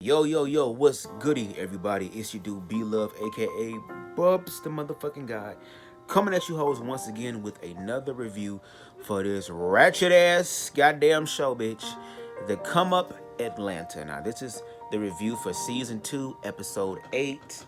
Yo, what's goody, everybody? It's your dude B.Love, aka Bubs the motherfucking guy, coming at you hoes once again with another review for this ratchet ass goddamn show, bitch. The Come Up Atlanta. Now, this is the review for season 2, episode 8,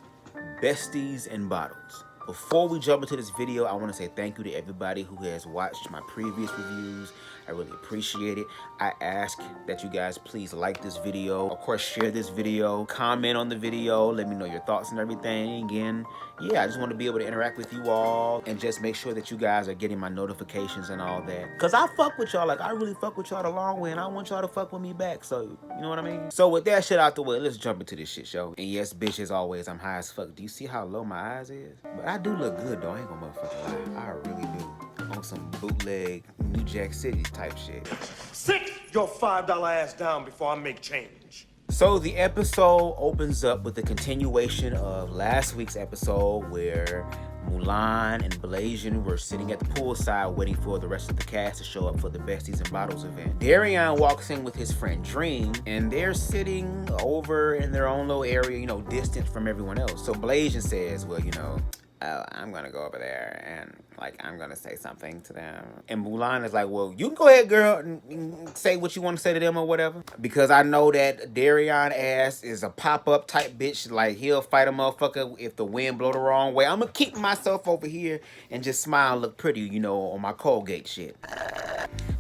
Besties and Bottles. Before we jump into this video, I want to say thank you to everybody who has watched my previous reviews. I really appreciate it. I ask that you guys please like this video. Of course, share this video, comment on the video, let me know your thoughts and everything. And yeah, I just want to be able to interact with you all and just make sure that you guys are getting my notifications and all that. Cause I fuck with y'all, like I really fuck with y'all the long way, and I want y'all to fuck with me back. So, you know what I mean? So with that shit out the way, let's jump into this shit, show. And yes, bitch, as always, I'm high as fuck. Do you see how low my eyes is? But I do look good though, I ain't gonna motherfucking lie. I really do. On some bootleg New Jack City type shit. Sit your $5 ass down before I make change. So the episode opens up with the continuation of last week's episode where Mulan and Blasian were sitting at the poolside waiting for the rest of the cast to show up for the Besties and Bottles event. Darian walks in with his friend Dream, and they're sitting over in their own little area, you know, distant from everyone else. So Blasian says, well, you know, I'm gonna go over there and like I'm gonna say something to them. And Mulan is like, well, you can go ahead, girl, and say what you want to say to them or whatever. Because I know that Darian ass is a pop-up type bitch. Like he'll fight a motherfucker if the wind blow the wrong way. I'm gonna keep myself over here and just smile and look pretty, you know, on my Colgate shit.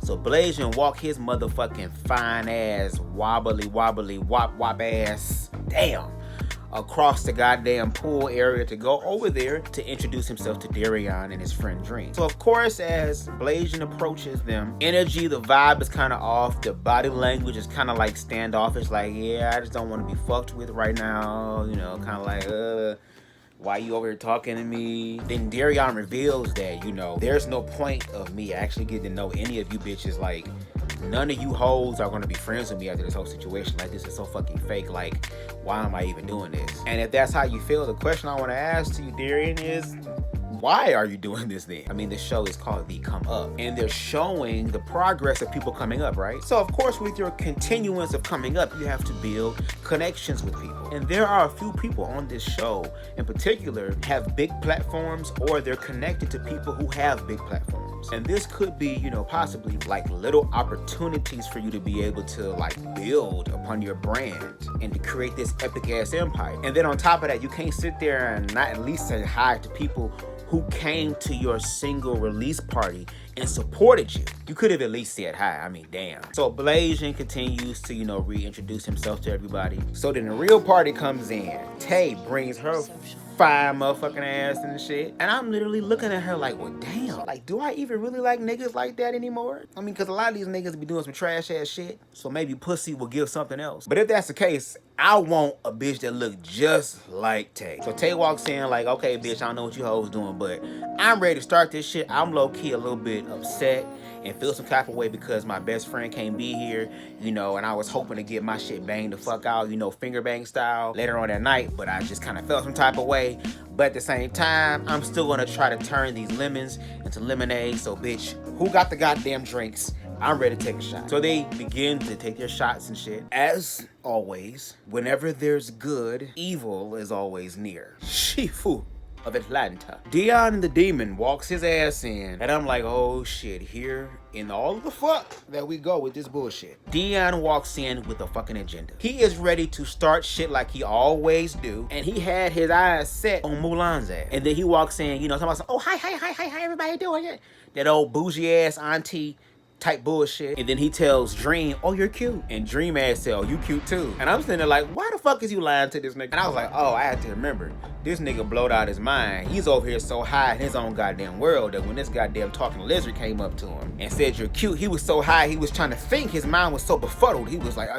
So Blasian walk his motherfucking fine ass, wobbly, wop ass, damn, across the goddamn pool area to go over there to introduce himself to Darian and his friend Dream. So of course, as Blasian approaches them, the vibe is kind of off. The body language is kind of like standoffish, like, yeah, I just don't want to be fucked with right now, you know, kind of like, why you over here talking to me? Then Darian reveals that, you know, there's no point of me actually getting to know any of you bitches. Like, none of you hoes are gonna be friends with me after this whole situation. Like, this is so fucking fake. Like, why am I even doing this? And if that's how you feel, the question I want to ask to you, Darian, is why are you doing this then? I mean, the show is called The Come Up, and they're showing the progress of people coming up, right? So of course, with your continuance of coming up, you have to build connections with people. And there are a few people on this show in particular have big platforms, or they're connected to people who have big platforms. And this could be, you know, possibly like little opportunities for you to be able to like build upon your brand and to create this epic ass empire. And then on top of that, you can't sit there and not at least say hi to people who came to your single release party and supported you. You could have at least said hi. I mean, damn. So Blasian continues to, you know, reintroduce himself to everybody. So then the real party comes in. Tay brings her fine motherfucking ass and shit. And I'm literally looking at her like, well, damn. Like, do I even really like niggas like that anymore? I mean, because a lot of these niggas be doing some trash ass shit. So maybe pussy will give something else. But if that's the case, I want a bitch that look just like Tay. So Tay walks in like, okay, bitch, I don't know what you hoes doing, but I'm ready to start this shit. I'm low-key a little bit upset and feel some type of way because my best friend can't be here, you know, and I was hoping to get my shit banged the fuck out, you know, finger bang style later on that night, but I just kind of felt some type of way. But at the same time, I'm still gonna try to turn these lemons into lemonade. So bitch, who got the goddamn drinks? I'm ready to take a shot. So they begin to take their shots and shit. As always, whenever there's good, evil is always near. Shifu of Atlanta. Dion and the Demon walks his ass in, and I'm like, oh shit, here in all of the fuck that we go with this bullshit. Dion walks in with a fucking agenda. He is ready to start shit like he always do, and he had his eyes set on Mulan's ass. And then he walks in, you know, talking about, oh, hi, everybody doing it? That old bougie ass auntie type bullshit. And then he tells Dream, oh, you're cute. And Dream ass said, oh, you cute too. And I'm sitting there like, why the fuck is you lying to this nigga? And I was like, oh, I had to remember, this nigga blowed out his mind. He's over here so high in his own goddamn world that when this goddamn talking lizard came up to him and said you're cute, he was so high he was trying to think. His mind was so befuddled. He was like,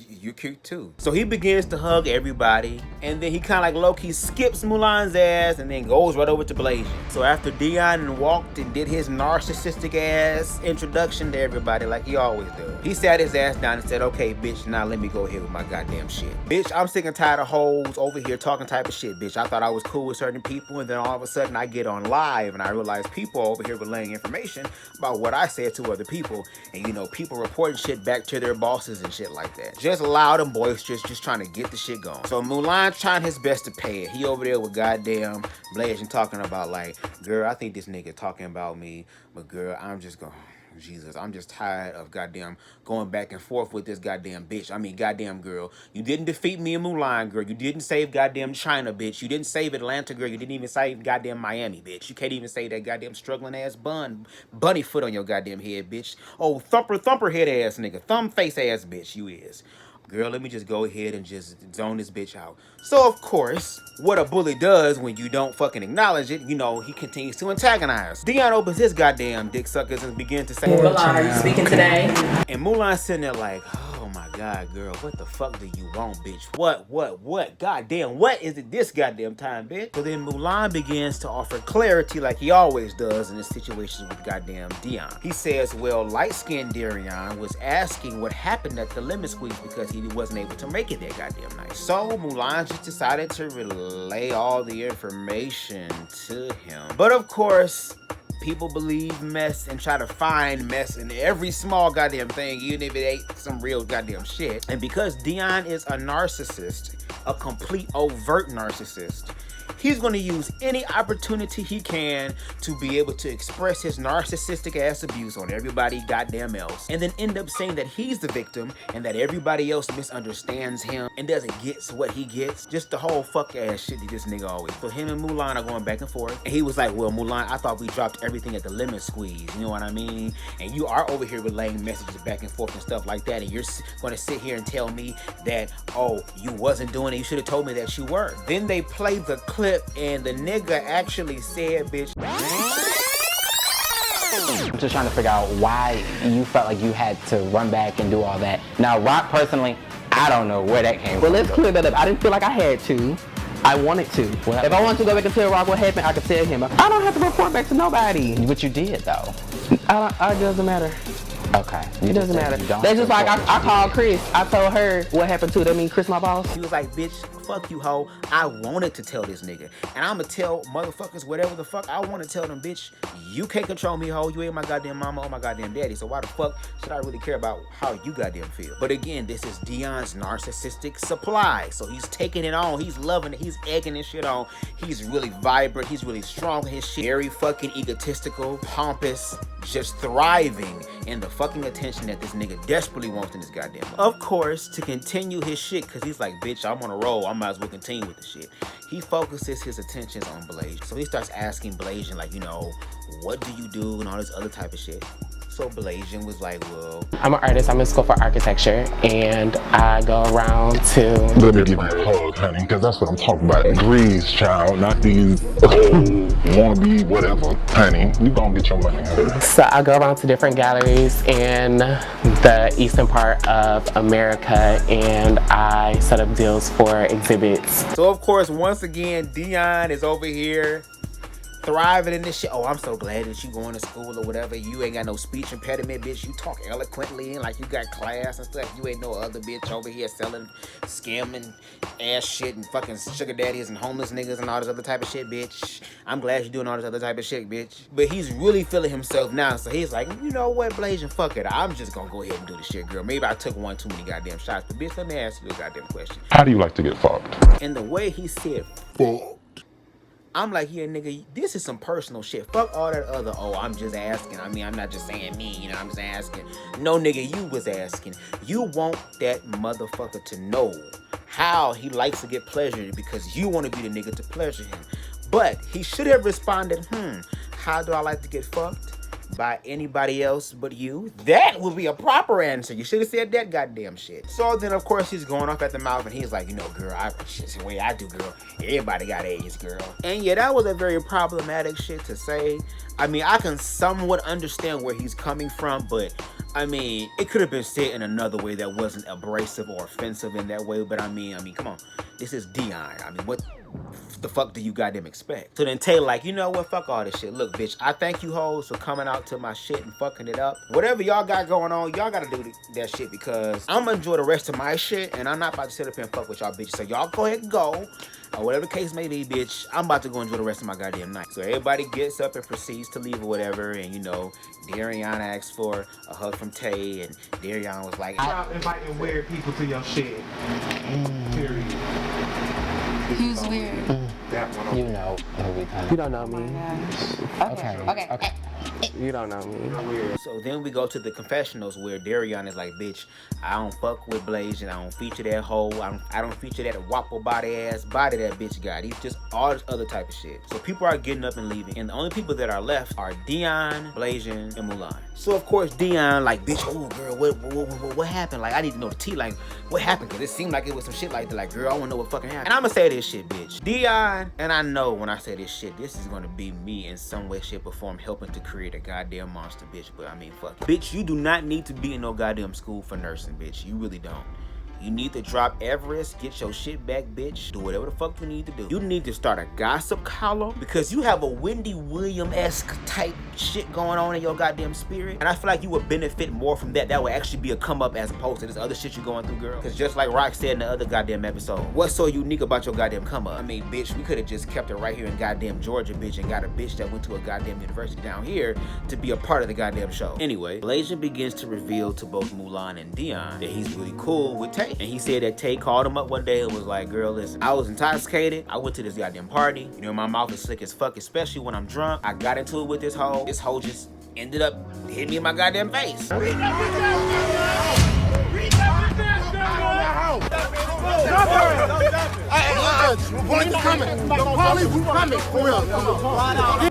you're cute too. So he begins to hug everybody, and then he kind of like low-key skips Mulan's ass and then goes right over to Blasian. So after Dion walked and did his narcissistic ass introduction to everybody like he always does, he sat his ass down and said, okay, bitch, now let me go ahead with my goddamn shit. Bitch, I'm sick and tired of hoes over here talking type of shit, bitch. I thought I was cool with certain people, and then all of a sudden I get on live and I realize people over here relaying information about what I said to other people, and you know, people reporting shit back to their bosses and shit like that. Just loud and boisterous, just trying to get the shit going. So Mulan trying his best to pay it. He over there with goddamn Blasian talking about like, girl, I think this nigga talking about me, but girl, I'm just going, Jesus, I'm just tired of goddamn going back and forth with this goddamn bitch. I mean, goddamn girl. You didn't defeat me in Mulan, girl. You didn't save goddamn China, bitch. You didn't save Atlanta, girl. You didn't even save goddamn Miami, bitch. You can't even save that goddamn struggling ass bunny foot on your goddamn head, bitch. Oh, thumper head ass nigga. Thumb face ass bitch you is. Girl, let me just go ahead and just zone this bitch out. So, of course, what a bully does when you don't fucking acknowledge it, you know, he continues to antagonize. Dion opens his goddamn dick suckers and begins to say, Mulan, are you speaking today? And Mulan's sitting there like, oh my God, girl, what the fuck do you want, bitch? What? Goddamn, what is it this goddamn time, bitch? So then Mulan begins to offer clarity like he always does in this situation with goddamn Dion. He says, well, light-skinned Dion was asking what happened at the lemon squeeze because he wasn't able to make it that goddamn night. So Mulan just decided to relay all the information to him. But of course, people believe mess and try to find mess in every small goddamn thing, even if it ain't some real goddamn shit. And because Dion is a narcissist, a complete overt narcissist, he's going to use any opportunity he can to be able to express his narcissistic ass abuse on everybody goddamn else, and then end up saying that he's the victim and that everybody else misunderstands him and doesn't get what he gets. Just the whole fuck ass shit that this nigga always. So him and Mulan are going back and forth, and he was like, well, Mulan, I thought we dropped everything at the lemon squeeze, you know what I mean? And you are over here relaying messages back and forth and stuff like that, and you're going to sit here and tell me that, oh, you wasn't doing it, you should have told me that you were. Then they play the clip, and the nigga actually said, bitch. I'm just trying to figure out why you felt like you had to run back and do all that. Now, Rock, personally, I don't know where that came from. Well, let's clear that up. I didn't feel like I had to. I wanted to. If I wanted to go back and tell Rock what happened, I could tell him. I don't have to report back to nobody. But you did, though. It doesn't matter. Okay. It doesn't matter. That's just like I called Chris. I told her what happened to her. That mean Chris my boss? He was like, bitch, fuck you, hoe. I wanted to tell this nigga. And I'ma tell motherfuckers whatever the fuck I want to tell them, bitch. You can't control me, hoe. You ain't my goddamn mama or my goddamn daddy. So why the fuck should I really care about how you goddamn feel? But again, this is Dion's narcissistic supply. So he's taking it on. He's loving it. He's egging this shit on. He's really vibrant. He's really strong in his shit. Very fucking egotistical, pompous, just thriving in the fucking attention that this nigga desperately wants in this goddamn life. Of course, to continue his shit, because he's like, bitch, I'm on a roll. I might as well continue with the shit. He focuses his attentions on Blasian. So he starts asking Blasian, like, you know, what do you do and all this other type of shit. So Blasian was like, well, I'm an artist. I'm in school for architecture, and I go around to... Let me give you a hug, honey, because that's what I'm talking about. Degrees, child, not these wannabe whatever. Honey, you gonna get your money, honey. So I go around to different galleries in the eastern part of America, and I set up deals for exhibits. So of course, once again, Dion is over here thriving in this shit. Oh, I'm so glad that you going to school or whatever. You ain't got no speech impediment, bitch. You talk eloquently and like you got class and stuff. You ain't no other bitch over here selling, scamming ass shit and fucking sugar daddies and homeless niggas and all this other type of shit, bitch. I'm glad you're doing all this other type of shit, bitch. But he's really feeling himself now, so he's like, you know what, Blasian, fuck it. I'm just gonna go ahead and do the shit, girl. Maybe I took one too many goddamn shots, but bitch, let me ask you a goddamn question. How do you like to get fucked? And the way he said, fuck, I'm like, yeah, nigga, this is some personal shit. Fuck all that other, oh, I'm just asking. I mean, I'm not just saying me, you know, I'm just asking. No, nigga, you was asking. You want that motherfucker to know how he likes to get pleasured because you want to be the nigga to pleasure him. But he should have responded, how do I like to get fucked? By anybody else but you? That would be a proper answer. You should have said that goddamn shit. So then, of course, he's going off at the mouth and he's like, you know, girl, shit's the way I do, girl. Everybody got AIDS, girl. And yeah, that was a very problematic shit to say. I mean, I can somewhat understand where he's coming from, but I mean, it could have been said in another way that wasn't abrasive or offensive in that way. But I mean, come on. This is Dion. I mean, what the fuck do you goddamn expect? So then Tay like, you know what, fuck all this shit. Look, bitch, I thank you hoes for coming out to my shit and fucking it up. Whatever y'all got going on, y'all gotta do that shit, because I'm gonna enjoy the rest of my shit, and I'm not about to sit up here and fuck with y'all bitches. So y'all go ahead and go, or whatever the case may be, bitch. I'm about to go enjoy the rest of my goddamn night. So everybody gets up and proceeds to leave or whatever, and you know, Darion asked for a hug from Tay, and Darion was like, stop inviting weird people to your shit. Period. Who's weird? That one. You know who we talking You don't know me. Okay. You don't know me. So then we go to the confessionals where Darion is like, bitch, I don't fuck with Blaze, and I don't feature that hoe. I don't feature that wapple body ass body that bitch got. He's just all this other type of shit. So people are getting up and leaving, and the only people that are left are Dion, Blasian, and Mulan. So of course Dion like, bitch, oh girl, what happened? Like, I need to know the tea. Like, what happened? Cause it seemed like it was some shit like that. Like, girl, I wanna know what fucking happened. And I'ma say this shit, bitch. Dion, and I know when I say this shit, this is gonna be me in some way, shape, or form helping to create a goddamn monster, bitch. But I mean, fuck it. Bitch, you do not need to be in no goddamn school for nursing, bitch. You really don't. You need to drop Everest, get your shit back, bitch. Do whatever the fuck you need to do. You need to start a gossip column, because you have a Wendy Williams-esque type shit going on in your goddamn spirit. And I feel like you would benefit more from that. That would actually be a come up as opposed to this other shit you going through, girl. Because just like Rock said in the other goddamn episode, what's so unique about your goddamn come up? I mean, bitch, we could have just kept it right here in goddamn Georgia, bitch, and got a bitch that went to a goddamn university down here to be a part of the goddamn show. Anyway, Blasian begins to reveal to both Mulan and Dion that he's really cool with Tay. And he said that Tay called him up one day and was like, girl, listen, I was intoxicated. I went to this goddamn party. You know, my mouth is slick as fuck, especially when I'm drunk. I got into it with this hoe. This hoe just ended up hitting me in my goddamn face. And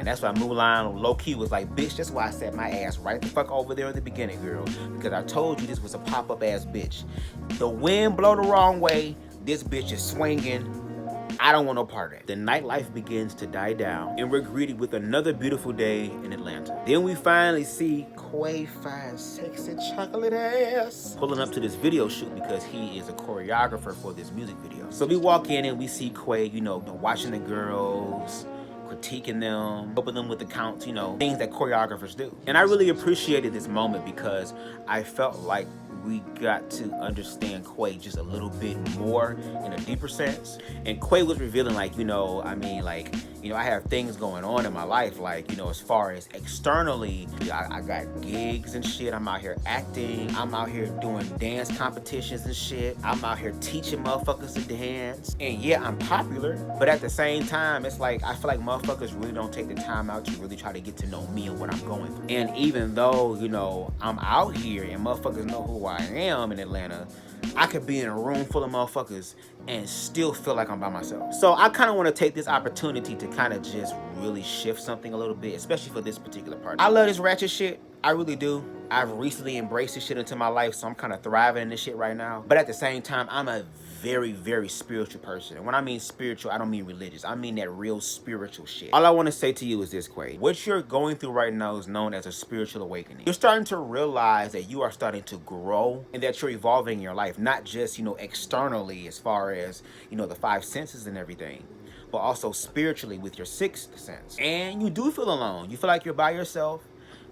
that's why Mulan low-key was like, bitch, that's why I set my ass right the fuck over there in the beginning, girl. Because I told you this was a pop-up ass bitch. The wind blow the wrong way, this bitch is swinging. I don't want no part of it. The nightlife begins to die down, and we're greeted with another beautiful day in Atlanta. Then we finally see Quay fine, sexy chocolate ass pulling up to this video shoot because he is a choreographer for this music video. So we walk in and we see Quay, you know, watching the girls, critiquing them, helping them with the counts, you know, things that choreographers do. And I really appreciated this moment because I felt like we got to understand Quay just a little bit more in a deeper sense. And Quay was revealing, like, you know, I mean, like, you know, I have things going on in my life, like, you know, as far as externally, I got gigs and shit. I'm out here acting. I'm out here doing dance competitions and shit. I'm out here teaching motherfuckers to dance. And yeah, I'm popular, but at the same time, it's like, I feel like motherfuckers really don't take the time out to really try to get to know me and what I'm going through. And even though, you know, I'm out here and motherfuckers know who I am in Atlanta, I could be in a room full of motherfuckers and still feel like I'm by myself. So I kind of want to take this opportunity to kind of just really shift something a little bit, especially for this particular part. I love this ratchet shit. I really do. I've recently embraced this shit into my life, so I'm kind of thriving in this shit right now. But at the same time, I'm a very, very spiritual person. And when I mean spiritual, I don't mean religious. I mean that real spiritual shit. All I want to say to you is this, Quay. What you're going through right now is known as a spiritual awakening. You're starting to realize that you are starting to grow and that you're evolving in your life, not just, you know, externally as far as, you know, the 5 senses and everything, but also spiritually with your 6th sense. And you do feel alone. You feel like you're by yourself,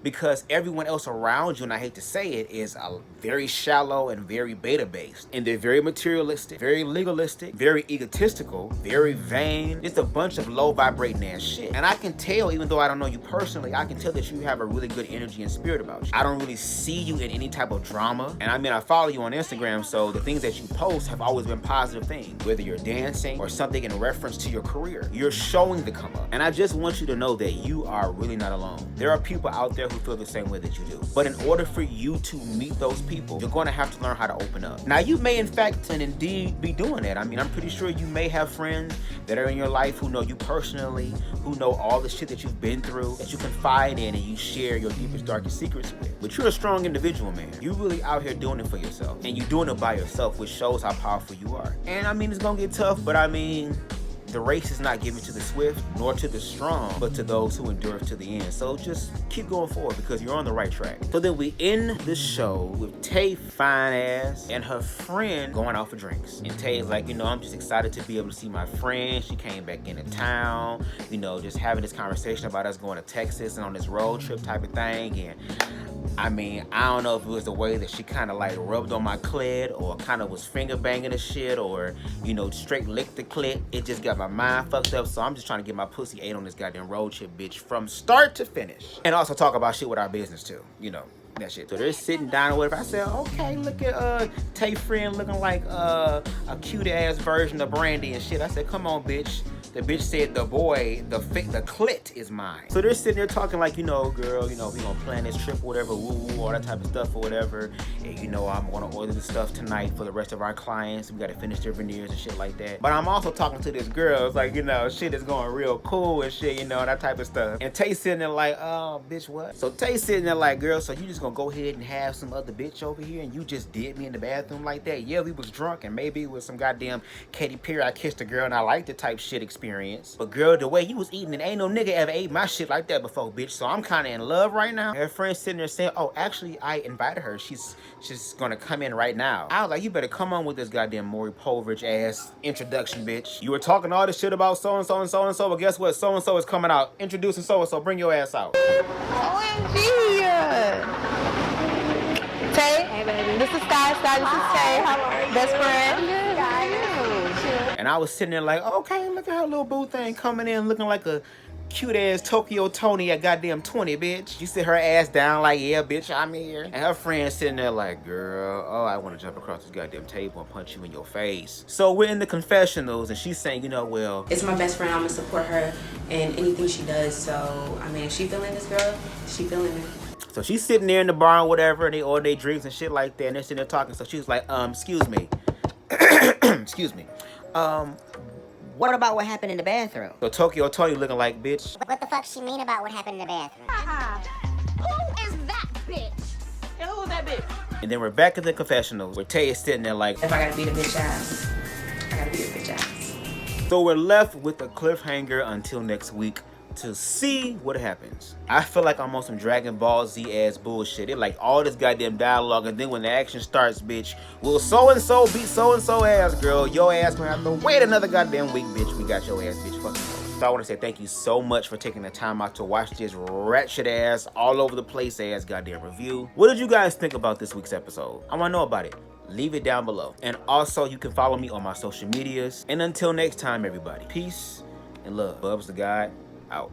because everyone else around you, and I hate to say it, is very shallow and very beta-based. And they're very materialistic, very legalistic, very egotistical, very vain. It's a bunch of low-vibrating ass shit. And I can tell, even though I don't know you personally, I can tell that you have a really good energy and spirit about you. I don't really see you in any type of drama. And I mean, I follow you on Instagram, so the things that you post have always been positive things. Whether you're dancing or something in reference to your career, you're showing the come up. And I just want you to know that you are really not alone. There are people out there who feel the same way that you do. But in order for you to meet those people, you're going to have to learn how to open up. Now, you may in fact and indeed be doing that. I mean, I'm pretty sure you may have friends that are in your life who know you personally, who know all the shit that you've been through, that you confide in and you share your deepest, darkest secrets with. But you're a strong individual, man. You're really out here doing it for yourself. And you're doing it by yourself, which shows how powerful you are. And I mean, it's going to get tough, but I mean, the race is not given to the swift nor to the strong, but to those who endure to the end. So just keep going forward because you're on the right track. So then we end the show with Tay fine ass and her friend going out for drinks. And Tay is like, you know, I'm just excited to be able to see my friend. She came back into town, you know, just having this conversation about us going to Texas and on this road trip type of thing. And I mean, I don't know if it was the way that she kind of like rubbed on my clit or kind of was finger banging the shit or, you know, straight licked the clit. It just got my mind fucked up. So I'm just trying to get my pussy ate on this goddamn road trip, bitch, from start to finish. And also talk about shit with our business too, you know, that shit. So they're sitting down or whatever. I said, okay, look at Tay friend looking like a cute ass version of Brandy and shit. I said, come on, bitch. The bitch said, the boy, the clit is mine. So they're sitting there talking like, you know, girl, you know, we gonna plan this trip or whatever, woo woo, all that type of stuff or whatever. And you know, I'm gonna order the stuff tonight for the rest of our clients. We gotta finish their veneers and shit like that. But I'm also talking to this girl. It's like, you know, shit is going real cool and shit, you know, that type of stuff. And Tay sitting there like, oh, bitch, what? So Tay sitting there like, girl, so you just gonna go ahead and have some other bitch over here and you just did me in the bathroom like that? Yeah, we was drunk and maybe it was some goddamn Katy Perry, I kissed a girl and I liked the type shit experience. But girl, the way you was eating it, ain't no nigga ever ate my shit like that before, bitch. So I'm kind of in love right now. Her friend sitting there saying, oh, actually, I invited her. She's gonna come in right now. I was like, you better come on with this goddamn Maury Povich ass introduction, bitch. You were talking all this shit about so-and-so and so-and-so, but guess what? So-and-so is coming out. Introducing so-and-so. Bring your ass out. OMG! Tay, hey baby. This is Sky. Sky, this is Tay. How are you? Best friend. Good. And I was sitting there like, okay, look at her little boo thing coming in looking like a cute ass Tokyo Tony at goddamn 20, bitch. You sit her ass down like, yeah, bitch, I'm here. And her friend sitting there like, girl, oh, I want to jump across this goddamn table and punch you in your face. So we're in the confessionals and she's saying, you know, well, it's my best friend. I'm gonna support her in anything she does. So, I mean, if she feeling this girl, she feeling it. So she's sitting there in the bar or whatever, and they order their drinks and shit like that, and they're sitting there talking. So she was like, excuse me. Excuse me. What about what happened in the bathroom? So Tokyo Tony looking like, bitch. What the fuck she mean about what happened in the bathroom? Who is that bitch? And who is that bitch? And then we're back at the confessionals where Tay is sitting there like, if I gotta beat a bitch ass, I gotta beat a bitch ass. So we're left with a cliffhanger until next week to see what happens. I feel like I'm on some Dragon Ball Z ass bullshit. It like all this goddamn dialogue, and then when the action starts, bitch, will so-and-so beat so-and-so ass, girl. Your ass gonna have to wait another goddamn week, bitch. We got your ass, bitch. Fuck you. So I want to say thank you so much for taking the time out to watch this ratchet ass, all over the place ass goddamn review. What did you guys think about this week's episode? I want to know about it. Leave it down below. And also, you can follow me on my social medias. And until next time, everybody, peace and love. BubzDaGawd out.